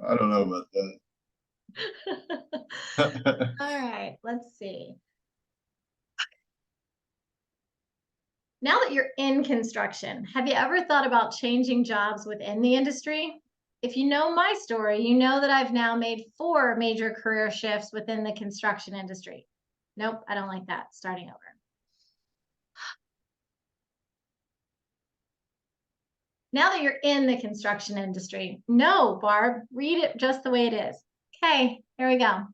I don't know about that. All right, let's see. Now that you're in construction, have you ever thought about changing jobs within the industry? If you know my story, you know that I've now made 4 major career shifts within the construction industry. Nope, I don't like that. Starting over. Now that you're in the construction industry, no, Barb, read it just the way it is. Okay, here we go.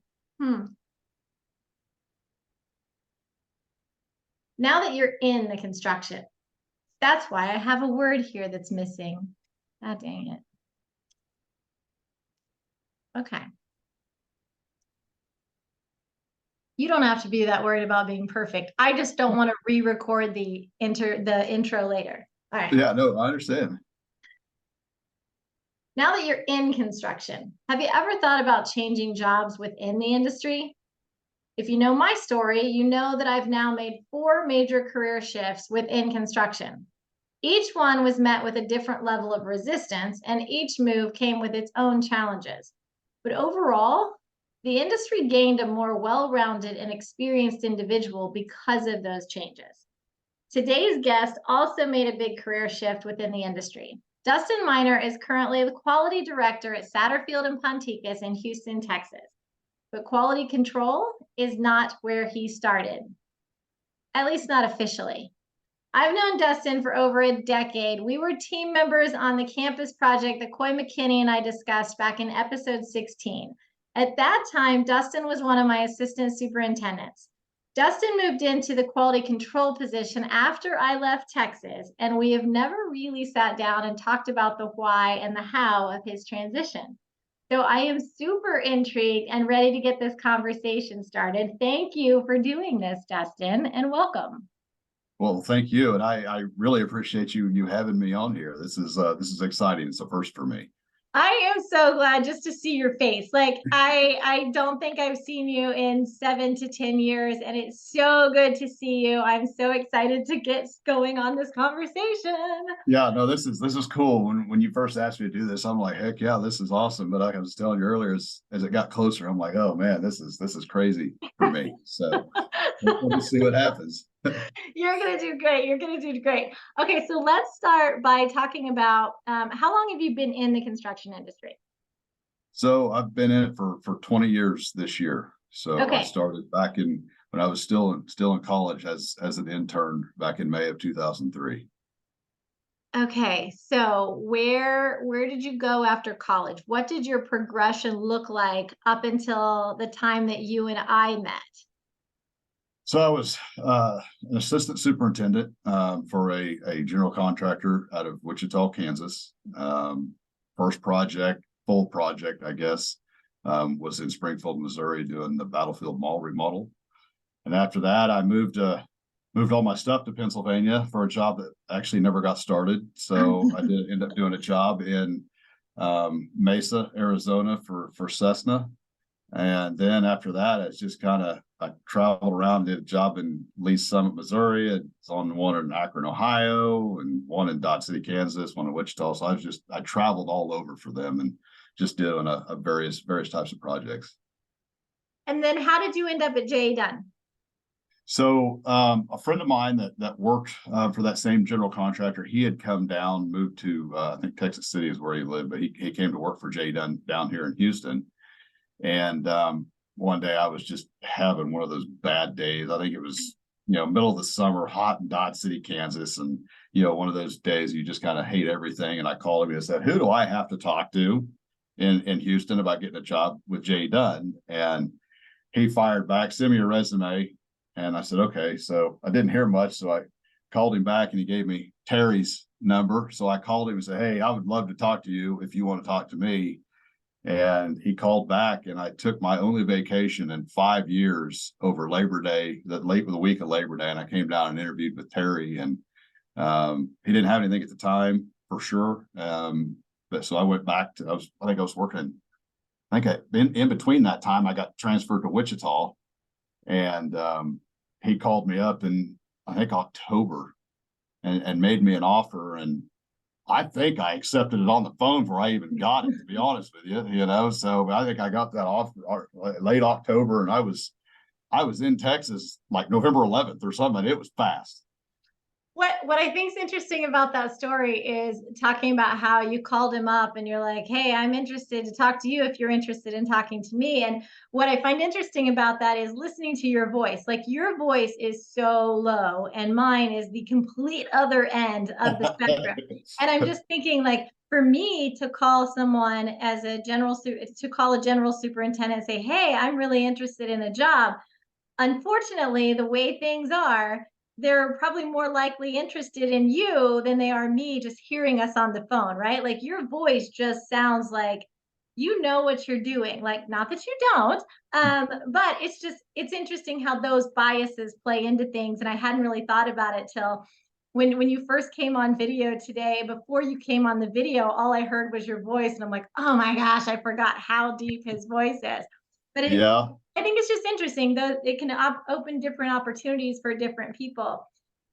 Now that you're in the construction, that's why I have a word here that's missing. Ah, dang it. Okay. You don't have to be that worried about being perfect. I just don't want to re-record the intro later. All right. Yeah, no, I understand. Now that you're in construction, have you ever thought about changing jobs within the industry? If you know my story, you know that I've now made 4 major career shifts within construction. Each one was met with a different level of resistance, and each move came with its own challenges. But overall, the industry gained a more well-rounded and experienced individual because of those changes. Today's guest also made a big career shift within the industry. Dustin Minor is currently the quality director at Satterfield Pontikes in Houston, Texas. But quality control is not where he started, at least not officially. I've known Dustin for over a decade. We were team members on the campus project that Coy McKinney and I discussed back in episode 16. At that time, Dustin was one of my assistant superintendents. Dustin moved into the quality control position after I left Texas, and we have never really sat down and talked about the why and the how of his transition. So I am super intrigued and ready to get this conversation started. Thank you for doing this, Dustin, and welcome. Well, thank you, and I really appreciate you having me on here. This is exciting. It's a first for me. I am so glad just to see your face. Like I don't think I've seen you in 7 to 10 years, and it's so good to see you. I'm so excited to get going on this conversation. Yeah, no, this is cool. When you first asked me to do this, I'm like, heck yeah, this is awesome. But like I was telling you earlier, as it got closer, I'm like, oh man, this is crazy for me. So we'll see what happens. You're gonna do great. You're gonna do great. Okay, so let's start by talking about how long have you been in the construction industry? So I've been in it for 20 years this year. So Okay. I started back when I was still in college as an intern back in May of 2003. Okay, so where did you go after college? What did your progression look like up until the time that you and I met? So I was an assistant superintendent for a general contractor out of Wichita, Kansas. First project, full project, I guess, was in Springfield, Missouri, doing the Battlefield Mall remodel. And after that, I moved all my stuff to Pennsylvania for a job that actually never got started. So I did end up doing a job in Mesa, Arizona for Cessna. And then after that, it's just I traveled around, did a job in Lee Summit, Missouri. I was on one in Akron, Ohio, and one in Dodge City, Kansas, one in Wichita. So I traveled all over for them and just doing a various types of projects. And then how did you end up at J.A. Dunn? So a friend of mine that worked for that same general contractor, he had come down, moved to I think Texas City is where he lived, but he came to work for J.A. Dunn down here in Houston. And one day I was just having one of those bad days. I think it was, middle of the summer, hot in Dodge City, Kansas. And, one of those days you just kind of hate everything. And I called him and said, who do I have to talk to in Houston about getting a job with J.A. Dunn? And he fired back, send me your resume. And I said, okay. So I didn't hear much. So I called him back and he gave me Terry's number. So I called him and said, hey, I would love to talk to you if you want to talk to me. And he called back, and I took my only vacation in 5 years over Labor Day, the week of Labor Day. And I came down and interviewed with Terry, and he didn't have anything at the time for sure. But so I went back I think I was working. In between that time, I got transferred to Wichita, and he called me up in I think October and made me an offer. And I think I accepted it on the phone before I even got it, to be honest with you, so I think I got that off late October, and I was in Texas like November 11th or something. It was fast. What I think is interesting about that story is talking about how you called him up and you're like, hey, I'm interested to talk to you if you're interested in talking to me. And what I find interesting about that is listening to your voice. Like your voice is so low and mine is the complete other end of the spectrum. And I'm just thinking, like, for me to call someone as a to call a general superintendent and say, hey, I'm really interested in a job. Unfortunately, the way things are, they're probably more likely interested in you than they are me just hearing us on the phone, right? Like your voice just sounds like you know what you're doing. Like, not that you don't, but it's interesting how those biases play into things. And I hadn't really thought about it till when you first came on video today. Before you came on the video, all I heard was your voice, and I'm like, oh my gosh, I forgot how deep his voice is. But Yeah. I think it's just interesting though, it can open different opportunities for different people.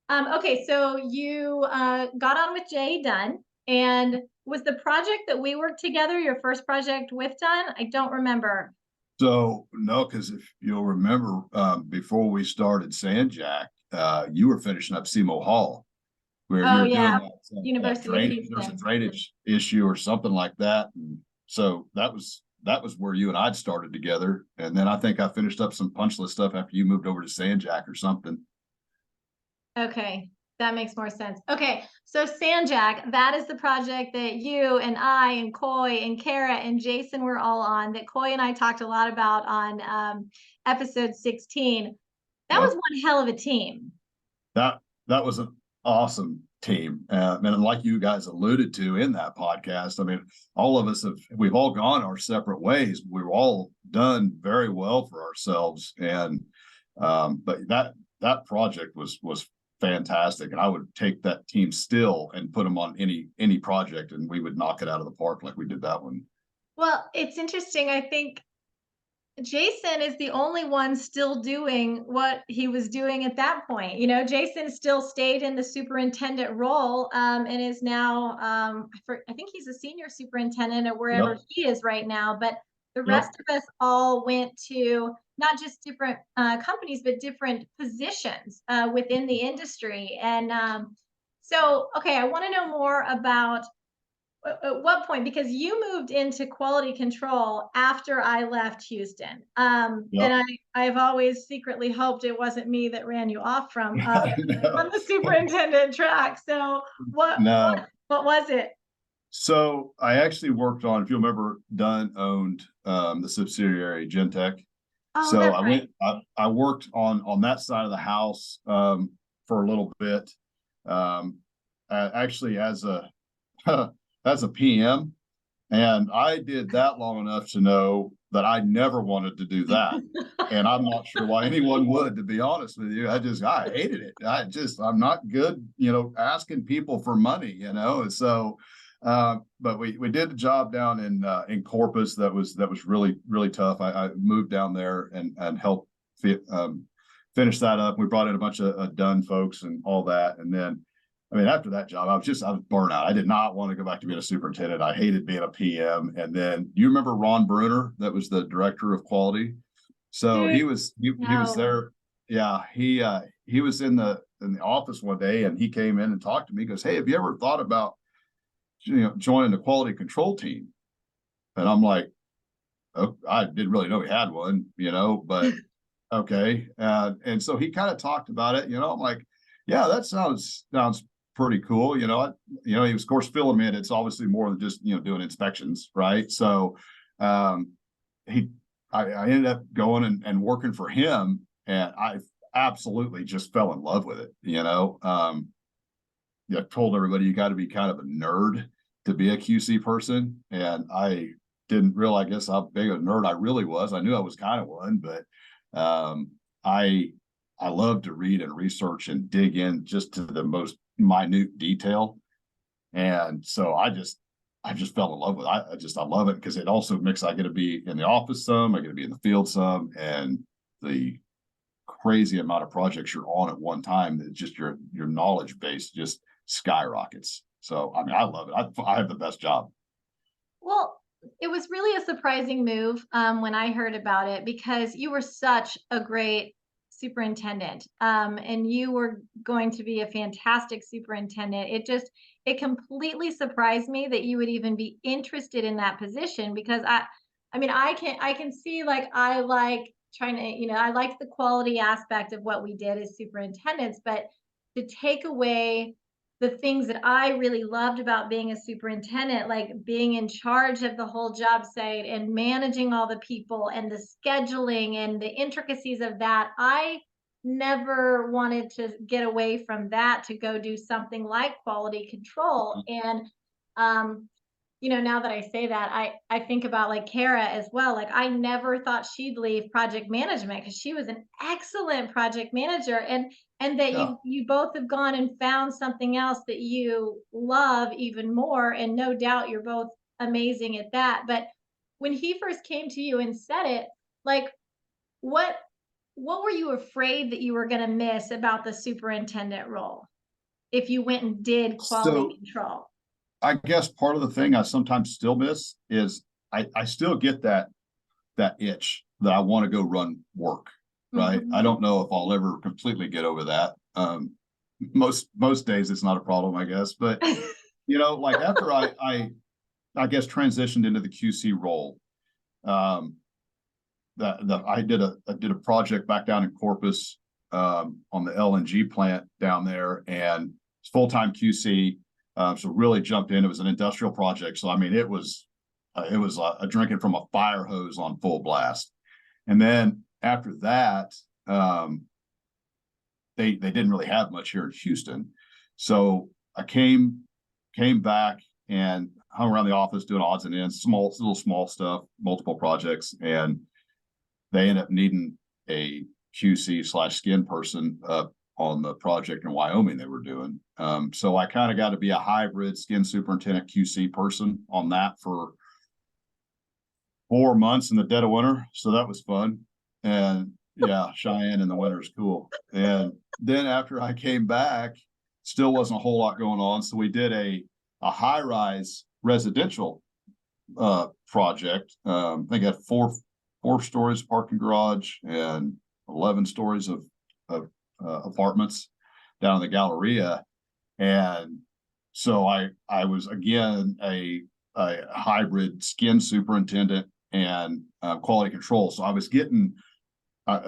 Okay, so you got on with Jay Dunn, and was the project that we worked together your first project with Dunn? I don't remember. So no, because if you'll remember, before we started Sanjack, you were finishing up SEMO Hall, where you Oh were doing yeah, that University of drainage. There's a Houston. drainage issue or something like that, and so that was where you and I'd started together. And then I think I finished up some punch list stuff after you moved over to Sanjack or something. Okay, that makes more sense. Okay, so Sanjak, that is the project that you and I and Coy and Kara and Jason were all on, that Coy and I talked a lot about on episode 16. That was Yep. one hell of a team. That was an awesome team, and like you guys alluded to in that podcast, I mean, all of us we've all gone our separate ways. We've all done very well for ourselves, and but that project was fantastic, and I would take that team still and put them on any project, and we would knock it out of the park like we did that one. Well, it's interesting. I think Jason is the only one still doing what he was doing at that point. You know, Jason still stayed in the superintendent role, and is now, I think he's a senior superintendent or wherever Yep. he is right now. But the Yep. rest of us all went to not just different companies, but different positions within the industry. And so, okay, I want to know more about at what point, because you moved into quality control after I left Houston, and Yep. I've always secretly hoped it wasn't me that ran you off from No. the superintendent track. So No. what was it? So I actually worked on, if you remember, Dunn owned the subsidiary Gentech. Oh, So that's I right. went, I worked on that side of the house for a little bit, actually as a as a PM, and I did that long enough to know that I never wanted to do that. And I'm not sure why anyone would, to be honest with you. I hated it. I'm not good, asking people for money, and so, but we did the job down in Corpus. That was really, really tough. I moved down there and helped finish that up. We brought in a bunch of done folks and all that. And then, I mean, after that job, I was burnout. I did not want to go back to being a superintendent. I hated being a PM. And then you remember Ron Bruner, that was the director of quality. So Dude, he was no. there. Yeah, he was in the office one day, and he came in and talked to me. He goes, "Hey, have you ever thought about joining the quality control team?" And I'm like, "Oh, I didn't really know he had one, but okay." And so he kind of talked about it. I'm like, "Yeah, that sounds pretty cool." He was of course filling me in. It's obviously more than just doing inspections, right? So um, he I ended up going and working for him, and I absolutely just fell in love with it. I told everybody you got to be kind of a nerd to be a QC person, and I didn't realize, I guess, how big a nerd I really was. I knew I was kind of one, but um, I I love to read and research and dig in just to the most minute detail, and so I just fell in love with it. I love it because it also makes I get to be in the office some, I get to be in the field some, and the crazy amount of projects you're on at one time that just your knowledge base just skyrockets. So, I mean, I love it. I have the best job. Well, it was really a surprising move when I heard about it because you were such a great superintendent, and you were going to be a fantastic superintendent. It completely surprised me that you would even be interested in that position because I mean, I can see like I like trying to, I like the quality aspect of what we did as superintendents, but to take away the things that I really loved about being a superintendent, like being in charge of the whole job site and managing all the people and the scheduling and the intricacies of that. I never wanted to get away from that to go do something like quality control. And um, now that I say that, I think about like Kara as well. Like I never thought she'd leave project management because she was an excellent project manager, and that Yeah. you both have gone and found something else that you love even more, and no doubt you're both amazing at that. But when he first came to you and said it, like what what were you afraid that you were going to miss about the superintendent role if you went and did quality So control? I guess part of the thing I sometimes still miss is I still get that itch that I want to go run work, right? I Mhm. don't know if I'll ever completely get over that. Most days it's not a problem, I guess. But like after I guess transitioned into the QC role, um, that I did a project back down in Corpus on the LNG plant down there, and it's full time QC. So really jumped in. It was an industrial project, so I mean it was a drinking from a fire hose on full blast. And then after that, they didn't really have much here in Houston, so I came back and hung around the office doing odds and ends, small stuff, multiple projects, and they end up needing a QC slash skin person on the project in Wyoming they were doing. So I kind of got to be a hybrid skin superintendent QC person on that for 4 months in the dead of winter. So that was fun. And yeah, Cheyenne in the winter is cool. And then after I came back, still wasn't a whole lot going on. So we did a high rise residential project. I think it had four stories parking garage and 11 stories of apartments down in the Galleria. And so I was again a hybrid skin superintendent and quality control. So I was getting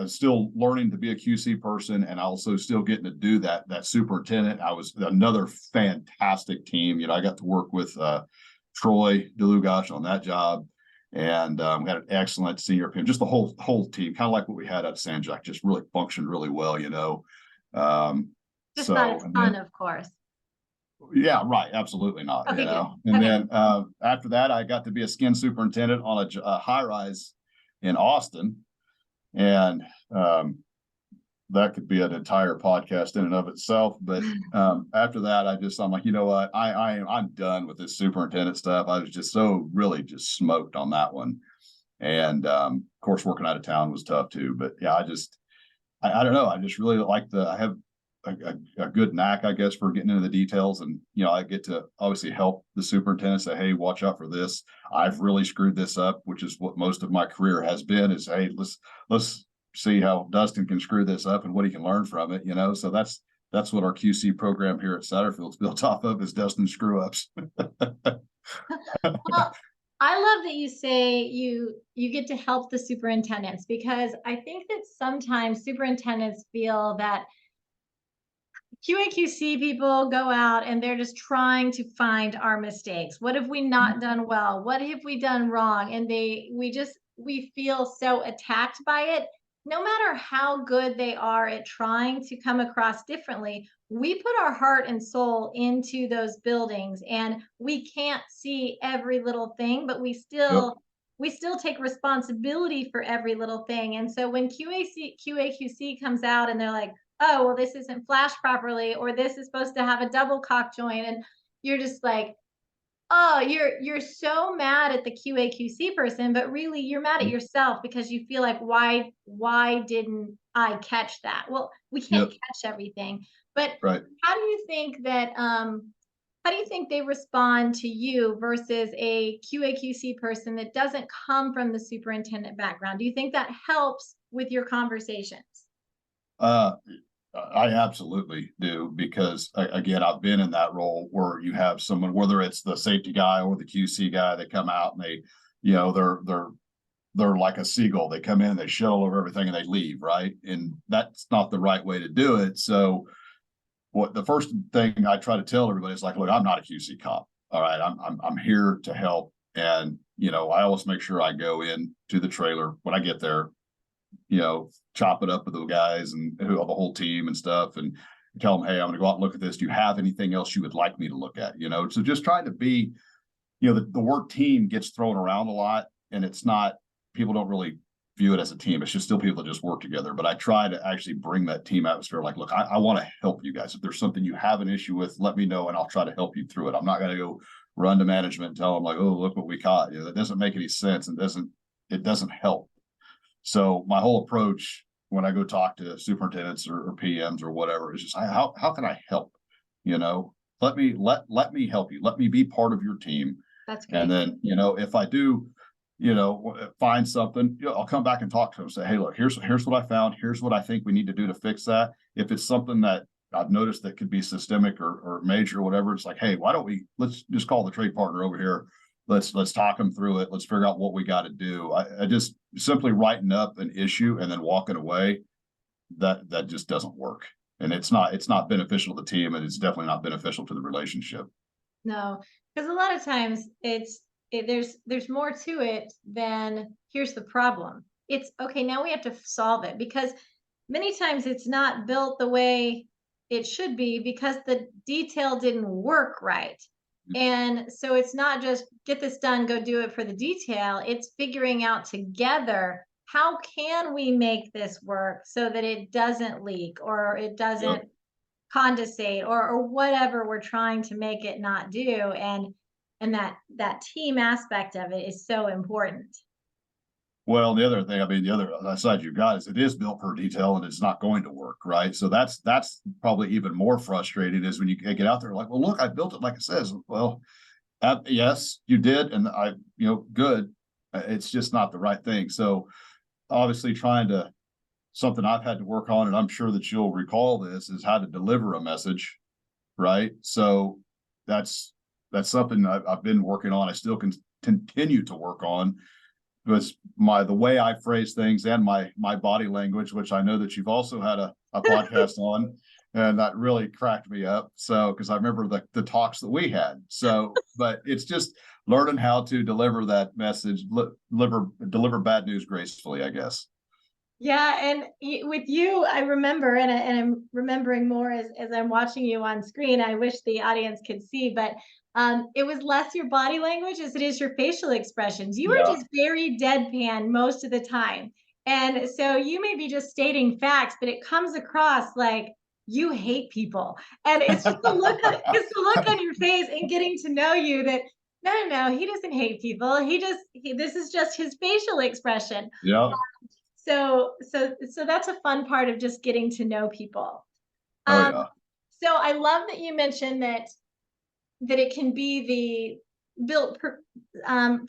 still learning to be a QC person, and also still getting to do that superintendent. I was another fantastic team. I got to work with Troy DeLugash on that job, and had an excellent senior PM. Just the whole team, kind of like what we had at San Jac, just really functioned really well. Just not a And ton, then of course. yeah, right, absolutely not. Okay, good. And Okay. then after that, I got to be a skin superintendent on a high rise in Austin, and that could be an entire podcast in and of itself. But after that, I'm like, you know what, I'm done with this superintendent stuff. I was just so really just smoked on that one. And of course, working out of town was tough too. But yeah, I don't know. I just really like I have a good knack, I guess, for getting into the details. And, I get to obviously help the superintendent say, hey, watch out for this. I've really screwed this up, which is what most of my career has been, is, hey, let's see how Dustin can screw this up and what he can learn from it, So that's what our QC program here at Satterfield's built off of, is Dustin screw ups. Well, I love that you say you get to help the superintendents, because I think that sometimes superintendents feel that QAQC people go out and they're just trying to find our mistakes. What have we not done well? What have we done wrong? And we feel so attacked by it. No matter how good they are at trying to come across differently, we put our heart and soul into those buildings, and we can't see every little thing, but Yep. we still take responsibility for every little thing. And so when QAQC comes out and they're like, oh, well, this isn't flashed properly, or this is supposed to have a double cock joint, and you're just like, oh, you're so mad at the QAQC person, but really you're mad at yourself because you feel like, why didn't I catch that? Well, we can't Yep. catch everything, but Right. how do you think that How do you think they respond to you versus a QA/QC person that doesn't come from the superintendent background? Do you think that helps with your conversations? Uh, I absolutely do because again, I've been in that role where you have someone, whether it's the safety guy or the QC guy, they come out and they, you know, they're like a seagull. They come in, they shuttle over everything and they leave, right? And that's not the right way to do it. So what the first thing I try to tell everybody is like, look, I'm not a QC cop. All right. I'm here to help. And, you know, I always make sure I go in to the trailer when I get there, you know, chop it up with the guys and the whole team and stuff and tell them, hey, I'm going to go out and look at this. Do you have anything else you would like me to look at? You know, so just trying to be, you know, the word team gets thrown around a lot and it's not, people don't really view it as a team. It's just still people that just work together. But I try to actually bring that team atmosphere. Like, look, I want to help you guys. If there's something you have an issue with, let me know and I'll try to help you through it. I'm not going to go run to management and tell them like, oh, look what we caught. You know, that doesn't make any sense and it doesn't help. So my whole approach when I go talk to superintendents or PMs or whatever is just how can I help? You know, let me help you. Let me be part of your team. That's great. And then, you know, if I do, you know, find something, you know, I'll come back and talk to them and say, hey, look, here's what I found. Here's what I think we need to do to fix that. If it's something that I've noticed that could be systemic or major or whatever, it's like, hey, why don't let's just call the trade partner over here. Let's talk them through it. Let's figure out what we got to do. I just simply writing up an issue and then walking away, that just doesn't work. And it's not beneficial to the team and it's definitely not beneficial to the relationship. No, because a lot of times there's more to it than here's the problem. It's okay, now we have to solve it because many times it's not built the way it should be because the detail didn't work right. And so it's not just get this done, go do it for the detail. It's figuring out together how can we make this work so that it doesn't leak or it doesn't Yep. condensate or whatever we're trying to make it not do. And that team aspect of it is so important. Well, the other thing, I mean, the other side you've got is it is built per detail and it's not going to work, right? So that's probably even more frustrating is when you get out there like, well, look, I built it like it says. Well, yes, you did, and you know, good. It's just not the right thing. So obviously, something I've had to work on, and I'm sure that you'll recall this, is how to deliver a message, right? So that's something I've been working on. I still can continue to work on was the way I phrase things and my body language, which I know that you've also had a podcast on, and that really cracked me up. So because I remember the talks that we had. So, but it's just learning how to deliver that message, deliver bad news gracefully, I guess. Yeah, and with you, I remember, and I'm remembering more as I'm watching you on screen. I wish the audience could see, but it was less your body language as it is your facial expressions. You were Yeah. just very deadpan most of the time, and so you may be just stating facts, but it comes across like you hate people, and it's just it's the look on your face and getting to know you that no, he doesn't hate people. This is just his facial expression. Yeah. So that's a fun part of just getting to know people. Oh Um, yeah. so I love that you mentioned that it can be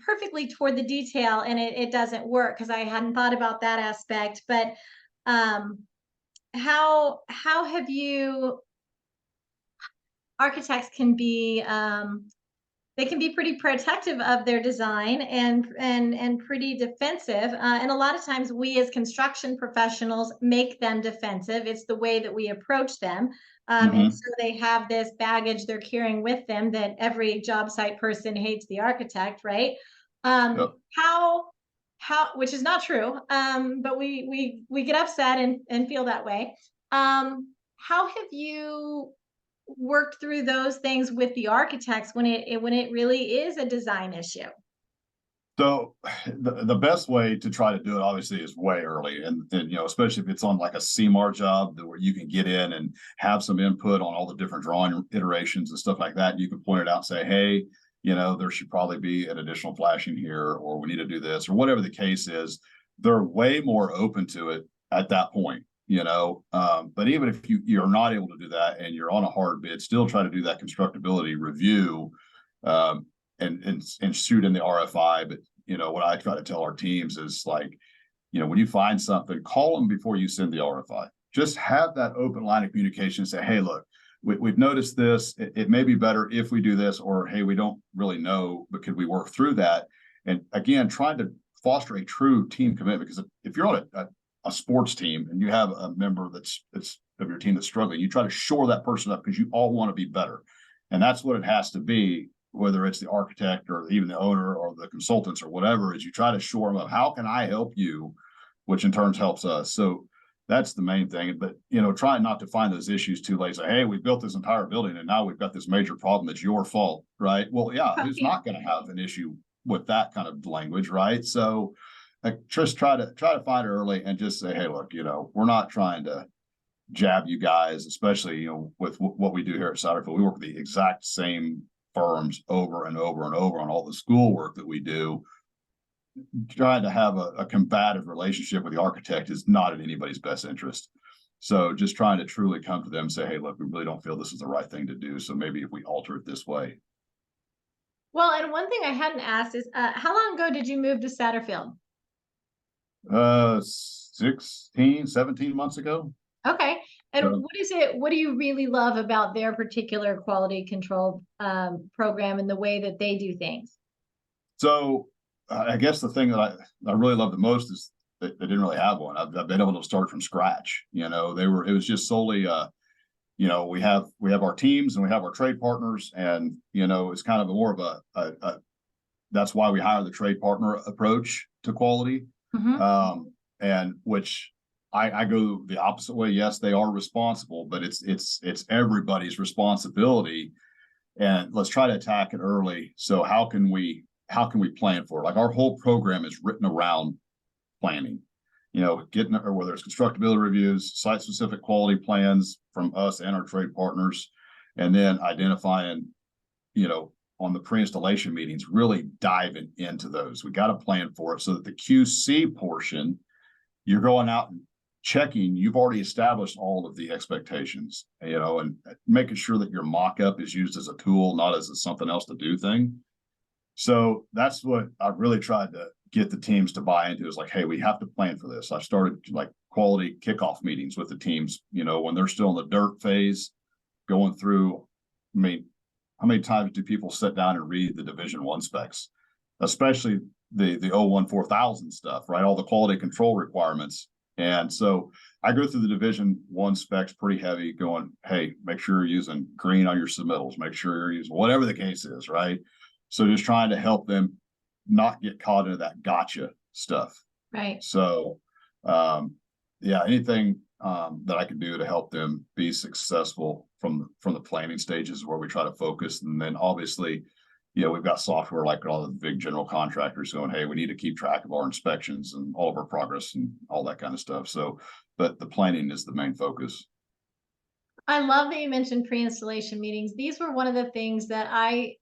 perfectly toward the detail, and it doesn't work because I hadn't thought about that aspect. But um, how have you architects can be they can be pretty protective of their design and pretty defensive. And a lot of times we as construction professionals make them defensive. It's the way that we approach them. And so they have this baggage they're carrying with them that every job site person hates the architect, right? Yep. Which is not true. But we get upset and feel that way. How have you worked through those things with the architects when it really is a design issue? So the best way to try to do it obviously is way early. And you know, especially if it's on like a CMAR job where you can get in and have some input on all the different drawing iterations and stuff like that. You can point it out and say, hey, you know, there should probably be an additional flashing here, or we need to do this, or whatever the case is. They're way more open to it at that point. But even if you're not able to do that and you're on a hard bid, still try to do that constructability review, and shoot in the RFI. But what I try to tell our teams is like, when you find something, call them before you send the RFI. Just have that open line of communication and say, hey, look, we've noticed this. It may be better if we do this, or hey, we don't really know, but could we work through that? And again, trying to foster a true team commitment, because if you're on a sports team and you have a member that's of your team that's struggling, you try to shore that person up because you all want to be better. And that's what it has to be, whether it's the architect or even the owner or the consultants or whatever, is you try to shore them up. How can I help you? Which in turn helps us. So that's the main thing. But, try not to find those issues too late. Say, hey, we built this entire building and now we've got this major problem. It's your fault, right? Well, yeah, who's not going to have an issue with that kind of language, right? So just try to find it early and just say, hey, look, we're not trying to jab you guys, especially, with what we do here at Satterfield. We work with the exact same firms over and over and over on all the schoolwork that we do. Trying to have a combative relationship with the architect is not in anybody's best interest. So just trying to truly come to them and say, hey, look, we really don't feel this is the right thing to do. So maybe if we alter it this way. Well, and one thing I hadn't asked is, how long ago did you move to Satterfield? 16, 17 months ago. Okay. And what do you really love about their particular quality control program and the way that they do things? So I guess the thing that I really love the most is that they didn't really have one. I've been able to start from scratch. It was just solely, we have our teams and we have our trade partners, and, it's kind of more of that's why we hire the trade partner approach to quality. Mm-hmm. And which I go the opposite way. Yes, they are responsible, but it's everybody's responsibility. And let's try to attack it early. So how can we plan for it? Like, our whole program is written around planning, getting, or whether it's constructability reviews, site specific quality plans from us and our trade partners, and then identifying, on the pre-installation meetings, really diving into those. We got to plan for it so that the QC portion, you're going out and checking, you've already established all of the expectations, and making sure that your mock-up is used as a tool, not as something else to do thing. So that's what I've really tried to get the teams to buy into, is like, hey, we have to plan for this. I've started like quality kickoff meetings with the teams, when they're still in the dirt phase, going through, how many times do people sit down and read the Division I specs, especially the 014,000 stuff, right? All the quality control requirements. And so I go through the Division I specs pretty heavy, going, hey, make sure you're using green on your submittals, make sure you're using whatever the case is, right? So just trying to help them not get caught into that gotcha stuff. Right. So, anything that I can do to help them be successful from the planning stages, where we try to focus. And then obviously, we've got software like all the big general contractors going, hey, we need to keep track of our inspections and all of our progress and all that kind of stuff. So, but the planning is the main focus. I love that you mentioned pre-installation meetings. These were one of the things that I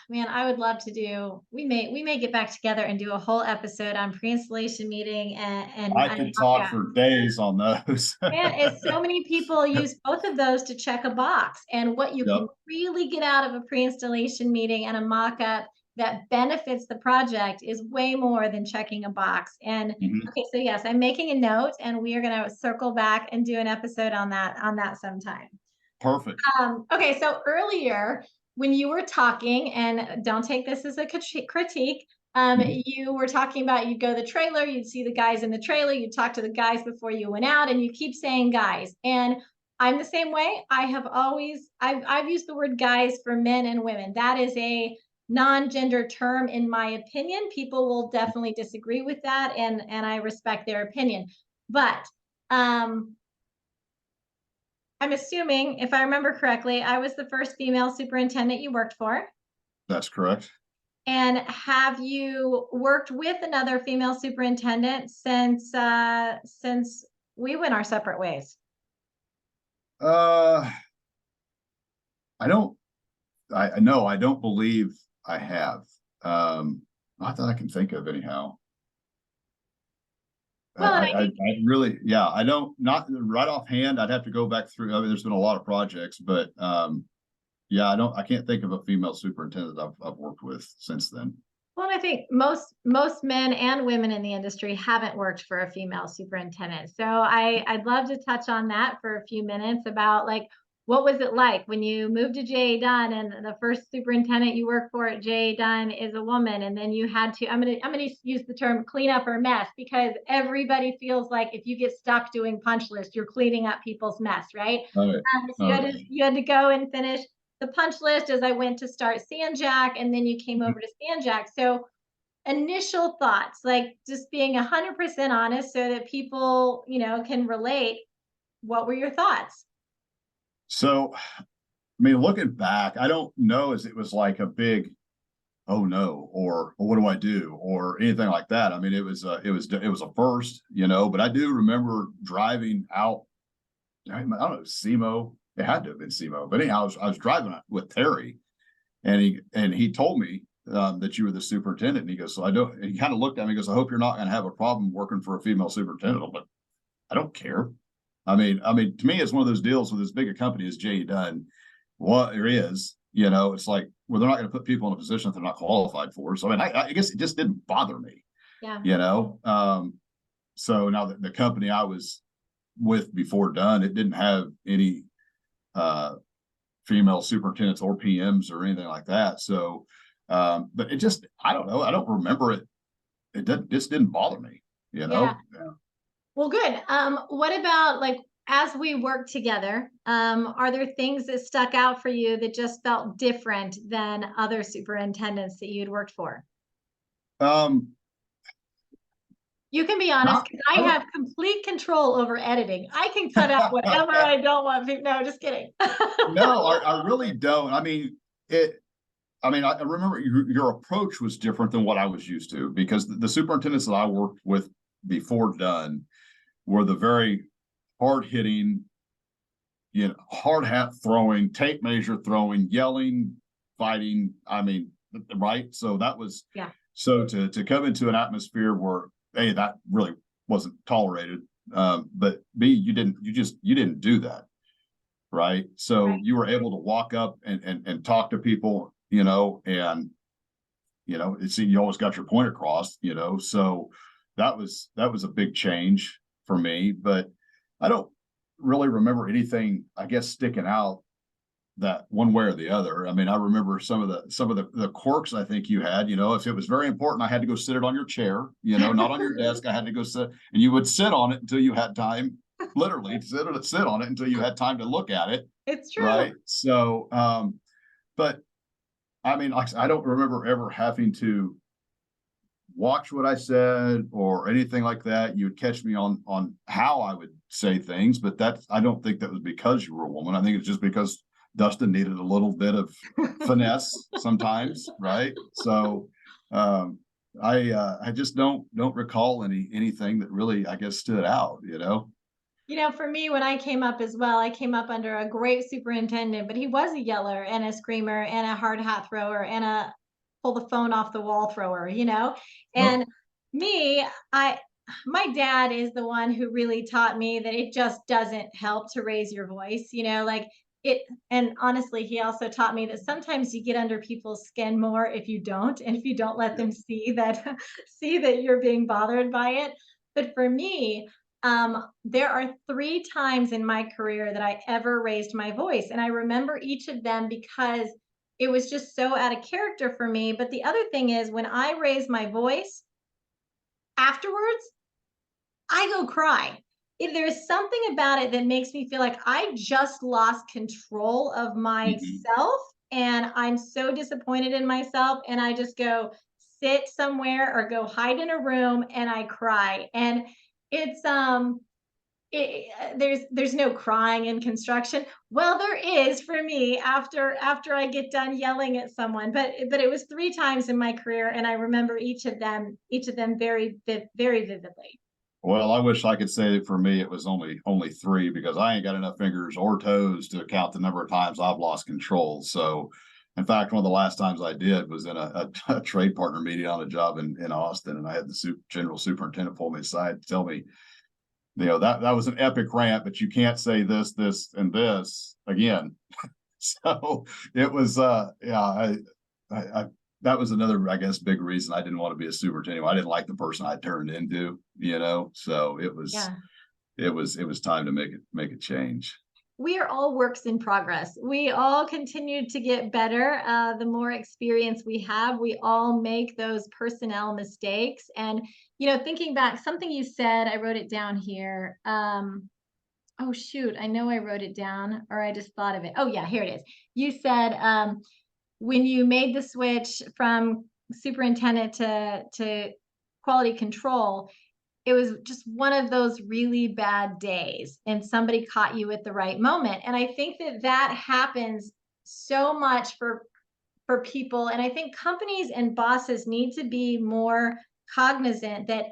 would love to do. We may get back together and do a whole episode on pre-installation meeting and I could talk for days on those. And so many people use both of those to check a box, and what you can really get out of a pre-installation meeting and a mock-up that benefits the project is way more than checking a box. And okay, so yes, I'm making a note, and we are going to circle back and do an episode on that sometime. Perfect. Okay, so earlier when you were talking, and don't take this as a critique, you were talking about, you'd go to the trailer, you'd see the guys in the trailer, you'd talk to the guys before you went out, and you keep saying guys. And I'm the same way. I've used the word guys for men and women. That is a non-gender term, in my opinion. People will definitely disagree with that, and I respect their opinion. But I'm assuming, if I remember correctly, I was the first female superintendent you worked for. That's correct. And have you worked with another female superintendent since we went our separate ways? I don't believe I have. Not that I can think of anyhow. Well, and I really, yeah, I don't, not right offhand. I'd have to go back through. I mean, there's been a lot of projects, but yeah, I can't think of a female superintendent I've worked with since then. well, I think most men and women in the industry haven't worked for a female superintendent. So I'd love to touch on that for a few minutes about like what was it like when you moved to J.A. Dunn and the first superintendent you work for at J.A. Dunn is a woman, and then you had to I'm gonna use the term clean up her mess, because everybody feels like if you get stuck doing punch list, you're cleaning up people's mess, right? Okay. So Okay. you had to go and finish the punch list as I went to start Sanjac, and then you came over to Sanjac. So initial thoughts, like just being 100% honest so that people, can relate. What were your thoughts? So, I mean, looking back, I don't know as it was like a big, oh no, or what do I do, or anything like that. I mean, it was a first, but I do remember driving out. I don't know, SEMO. It had to have been SEMO, but anyhow, I was driving with Terry, and he told me that you were the superintendent. And he goes, so I don't. And he kind of looked at me. He goes, I hope you're not going to have a problem working for a female superintendent. I'm like, I don't care. I mean, to me, it's one of those deals with as big a company as J.E. Dunn. What there is, it's like, well, they're not going to put people in a position that they're not qualified for. So, I mean, I guess it just didn't bother me, Yeah. So now the company I was with before Dunn, it didn't have any female superintendents or PMs or anything like that. So, but it just, I don't know. I don't remember it. Just didn't bother me, Yeah. Yeah. Well, good. What about like as we work together, are there things that stuck out for you that just felt different than other superintendents that you'd worked for? Um, You can be honest, not, because I I don't, have complete control over editing. I can cut out whatever I don't want people. No, just kidding. no, I really don't. I mean, I remember your approach was different than what I was used to, because the superintendents that I worked with before Dunn were the very hard hitting, hard hat throwing, tape measure throwing, yelling, fighting. I mean, right. So that was, Yeah. So to come into an atmosphere where, A, that really wasn't tolerated. But B, you didn't do that. Right. So Right. you were able to walk up and talk to people, and, you always got your point across, so that was a big change for me, but I don't really remember anything, I guess, sticking out that one way or the other. I mean, I remember some of the quirks I think you had, if it was very important, I had to go sit it on your chair, not on your desk. I had to go sit, and you would sit on it until you had time, literally sit on it until you had time to look at it. It's true. Right. So, but I mean, like, I don't remember ever having to watch what I said or anything like that. You would catch me on how I would say things, but I don't think that was because you were a woman. I think it's just because Dustin needed a little bit of finesse sometimes, right? So I just don't recall anything that really, I guess, stood out, For me, when I came up as well, I came up under a great superintendent, but he was a yeller and a screamer and a hard hat thrower and a pull the phone off the wall thrower, Well, And me, my dad is the one who really taught me that it just doesn't help to raise your voice, like it. And honestly, he also taught me that sometimes you get under people's skin more if you don't, and if you don't let them see that, see that you're being bothered by it. But for me, there are 3 times in my career that I ever raised my voice. And I remember each of them because it was just so out of character for me. But the other thing is, when I raise my voice afterwards, I go cry. If there's something about it that makes me feel like I just lost control of mhm. myself and I'm so disappointed in myself, and I just go sit somewhere or go hide in a room and I cry. And it's there's no crying in construction. Well, there is for me after I get done yelling at someone, but it was 3 times in my career, and I remember each of them very vividly. Well, I wish I could say that for me it was only 3, because I ain't got enough fingers or toes to count the number of times I've lost control. So In fact, one of the last times I did was in a trade partner meeting on a job in Austin, and I had the general superintendent pull me aside to tell me, that was an epic rant, but you can't say this, this, and this again. So it was, that was another, I guess, big reason I didn't want to be a superintendent. I didn't like the person I turned into, so it was, it was time to make a change. We are all works in progress. We all continue to get better. The more experience we have, we all make those personnel mistakes. And, thinking back, something you said, I wrote it down here. Oh, shoot. I know I wrote it down, or I just thought of it. Oh, yeah, here it is. You said when you made the switch from superintendent to quality control, it was just one of those really bad days and somebody caught you at the right moment. And I think that happens so much for people. And I think companies and bosses need to be more cognizant that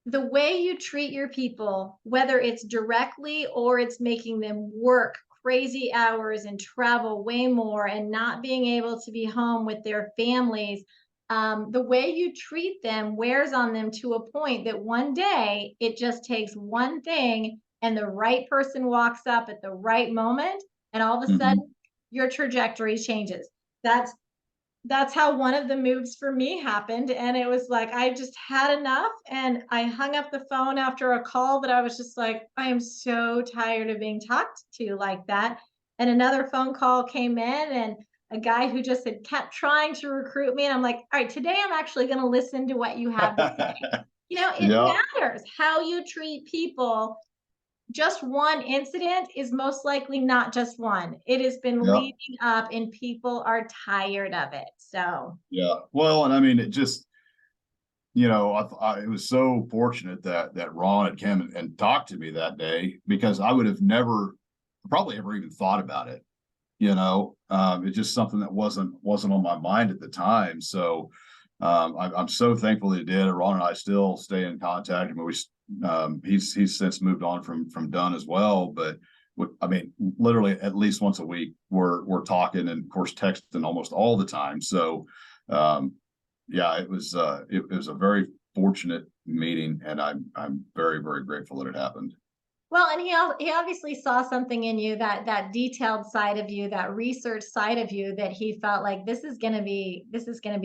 the way you treat your people, whether it's directly or it's making them work crazy hours and travel way more and not being able to be home with their families, the way you treat them wears on them to a point that one day it just takes one thing and the right person walks up at the right moment, and all of a sudden your trajectory changes. That's how one of the moves for me happened. And it was like, I just had enough. And I hung up the phone after a call that I was just like, I am so tired of being talked to like that. And another phone call came in, and a guy who just had kept trying to recruit me. And I'm like, all right, today I'm actually going to listen to what you have to say. It matters how you treat people. Just one incident is most likely not just one. It has been leading up and people are tired of it. So, well, and I mean, it just, it was so fortunate that Ron had come and talked to me that day, because I would have never probably ever even thought about it. It's just something that wasn't on my mind at the time. So I'm so thankful that he did. Ron and I still stay in contact. I mean, he's since moved on from Dunn as well, but I mean, literally at least once a week we're talking, and of course texting almost all the time. So it was a very fortunate meeting, and I'm very, very grateful that it happened. Well, and he obviously saw something in you, that detailed side of you, that research side of you, that he felt like this is going to be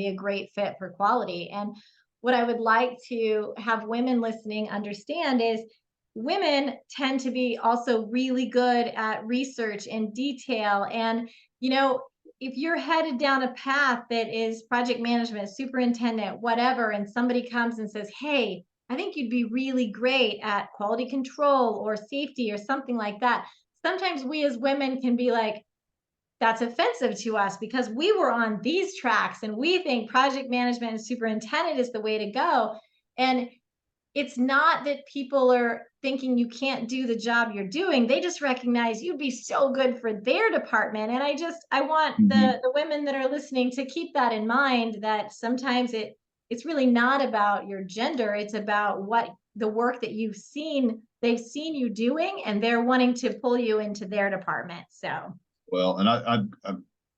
a great fit for quality. And what I would like to have women listening understand is women tend to be also really good at research and detail. And, if you're headed down a path that is project management, superintendent, whatever, and somebody comes and says, hey, I think you'd be really great at quality control or safety or something like that. Sometimes we as women can be like, that's offensive to us because we were on these tracks and we think project management and superintendent is the way to go. And it's not that people are thinking you can't do the job you're doing. They just recognize you'd be so good for their department. And I want the women that are listening to keep that in mind, that sometimes it's really not about your gender. It's about what the work that they've seen you doing, and they're wanting to pull you into their department. So, well, and I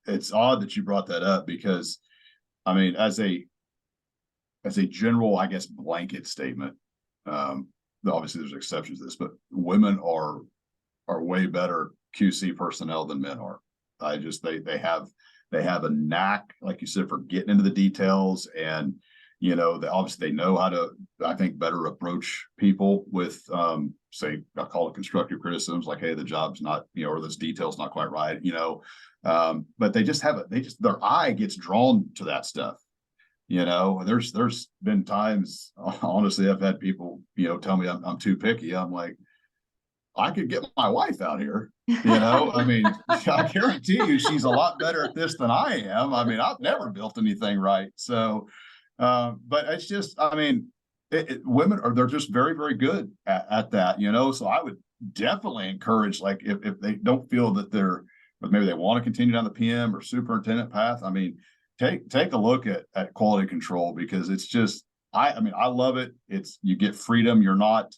it's odd that you brought that up, because I mean, as a general, I guess, blanket statement, obviously there's exceptions to this, but women are way better QC personnel than men are. They have a knack, like you said, for getting into the details, and obviously they know how to, I think, better approach people with say, I call it constructive criticisms, like, hey, the job's not, or this detail's not quite right, but they just have their eye gets drawn to that stuff. There's been times, honestly, I've had people, tell me I'm too picky. I'm like, I could get my wife out here, I mean, I guarantee you she's a lot better at this than I am. I mean, I've never built anything right. So, but it's just, I mean, women they're just very, very good at that, so I would definitely encourage, like, if they don't feel that but maybe they want to continue down the PM or superintendent path, I mean, take a look at quality control, because it's just, I mean, I love it. You get freedom. You're not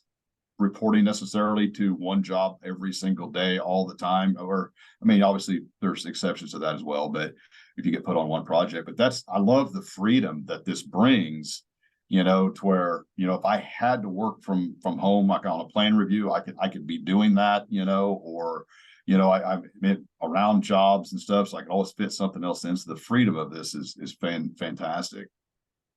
reporting necessarily to one job every single day, all the time. Or, I mean, obviously there's exceptions to that as well, but if you get put on one project, but I love the freedom that this brings, to where, if I had to work from home, like on a plan review, I could be doing that, or, I've been around jobs and stuff, so I can always fit something else in. So the freedom of this is fantastic.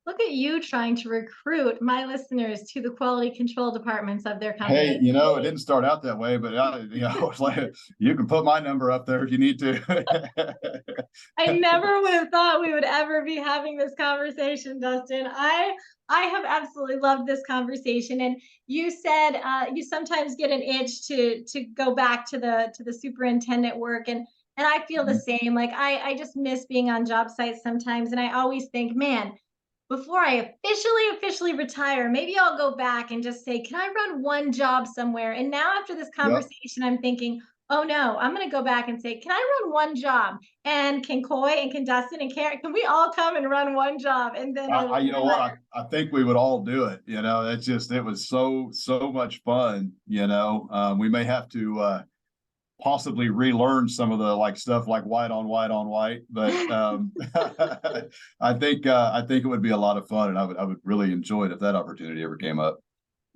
Look at you trying to recruit my listeners to the quality control departments of their Hey, company. it didn't start out that way, but it's like, you can put my number up there if you need to. I never would have thought we would ever be having this conversation, Dustin. I have absolutely loved this conversation. And you said you sometimes get an itch to go back to the superintendent work, and I feel the same. Like I just miss being on job sites sometimes, and I always think, man, before I officially retire, maybe I'll go back and just say, can I run one job somewhere? And now after this Yep. conversation, I'm thinking, oh no, I'm going to go back and say, can I run one job? And can Coy and can Dustin and Karen, can we all come and run one job? And then You know what? I think we would all do it. It was so much fun. We may have to possibly relearn some of the stuff like white on white on white, but I think it would be a lot of fun, and I would really enjoy it if that opportunity ever came up.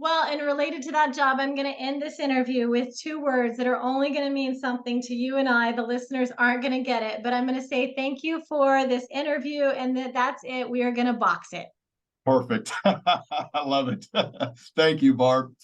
well, and related to that job, I'm going to end this interview with two words that are only going to mean something to you and I. The listeners aren't going to get it, but I'm going to say thank you for this interview, and that's it. We are going to box it. Perfect. I love it. Thank you, Barb.